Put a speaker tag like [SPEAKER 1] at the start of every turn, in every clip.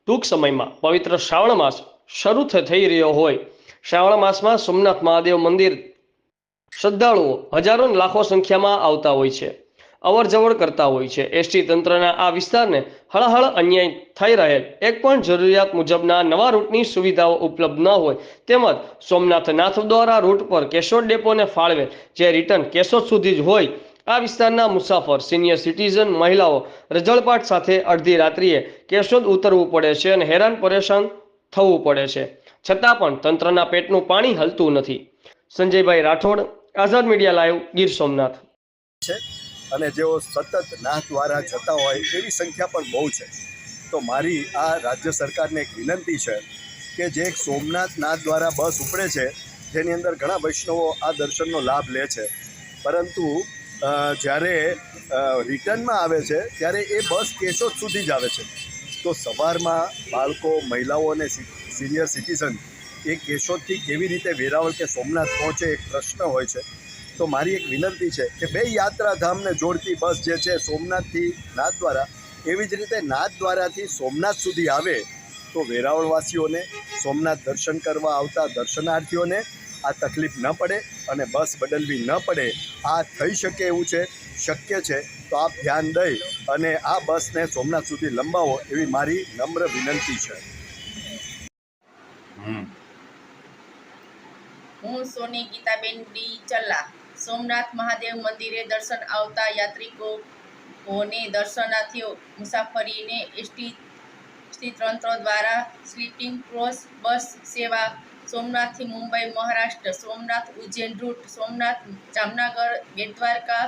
[SPEAKER 1] ટૂંક સમયમાં પવિત્ર શ્રાવણ માસ શરૂ થઈ રહ્યો હોય શ્રાવણ માસમાં સોમનાથ મહાદેવ મંદિર શ્રદ્ધાળુઓ હજારો લાખો સંખ્યામાં આવતા હોય છે, અવર જવર કરતા હોય છે। એસટી તંત્રના આ વિસ્તારને હળહળ અન્યાય થઈ રહેલ એક પણ જરૂરિયાત મુજબના નવા રૂટની સુવિધાઓ ઉપલબ્ધ ન હોય તેમજ સોમનાથ નાથદ્વારા રૂટ પર કેશોદ ડેપોને ફાળવેલ જે રિટર્ન કેશોદ સુધી જ હોય આ વિસ્તારના મુસાફર સિનિયર સિટીઝન મહિલાઓ રજળપાટ સાથે અડધી રાત્રિએ કેશોદ ઉતરવું પડે છે અને હેરાન પરેશાન થવું પડે છે, છતાં પણ તંત્રના પેટનું પાણી હલતું નથી। સંજયભાઈ રાઠોડ, આઝાદ મીડિયા લાઈવ, ગીર સોમનાથ।
[SPEAKER 2] અને જેઓ સતત નાથ દ્વારા જતા હોય એવી સંખ્યા પણ બહુ છે। તો મારી આ રાજ્ય સરકારને એક વિનંતી છે કે જે એક સોમનાથ નાથ દ્વારા બસ ઉપડે છે જેની અંદર ઘણા વૈષ્ણવો આ દર્શનનો લાભ લે છે, પરંતુ જ્યારે રિટર્નમાં આવે છે ત્યારે એ બસ કેશોદ સુધી જ આવે છે। તો સવારમાં બાળકો, મહિલાઓ અને સિનિયર સિટીઝન એ કેશોદથી કેવી રીતે વેરાવળ કે સોમનાથ પહોંચે એક પ્રશ્ન હોય છે। તો મારી એક વિનંતી છે કે બે યાત્રાધામને જોડતી બસ જે છે સોમનાથથી નાથ દ્વારા એવી જ રીતે નાથ દ્વારાથી સોમનાથ સુધી આવે તો વેરાવળવાસીઓને, સોમનાથ દર્શન કરવા આવતા દર્શનાર્થીઓને આ તકલીફ ન પડે અને બસ બદલવી ન પડે। આ થઈ શકે એવું છે, શક્ય છે, તો આપ ધ્યાન દઈ અને આ બસને સોમનાથ સુધી લંબાવો એવી મારી નમ્ર વિનંતી છે।
[SPEAKER 3] હું સોની ગીતાબેન ડી ચલ્લા સોમનાથ મહાદેવ મંદિરે દર્શન આવતા યાત્રિકોને દર્શનાર્થીઓ મુસાફરીને એસટી તંત્ર દ્વારા સ્લીપિંગ ક્રોસ બસ સેવા સોમનાથથી મુંબઈ મહારાષ્ટ્ર, સોમનાથ ઉજ્જૈન રૂટ, સોમનાથ જામનગર બેટ દ્વારકા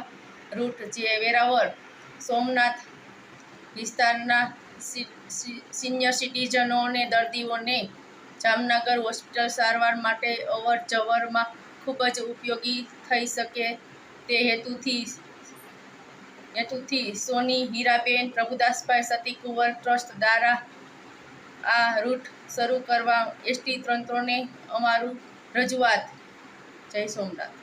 [SPEAKER 3] રૂટ, જે વેરાવળ સોમનાથ વિસ્તારના સિનિયર સિટીઝનો અને દર્દીઓને જામનગર હોસ્પિટલ સારવાર માટે અવર જવરમાં ખૂબ જ ઉપયોગી થઈ શકે તે હેતુથી સોની હીરાબેન પ્રભુદાસભાઈ સતીકુંવર ટ્રસ્ટ દ્વારા આ રૂટ શરૂ કરવા એસટી તંત્રને અમારું રજૂઆત। જય સોમનાથ।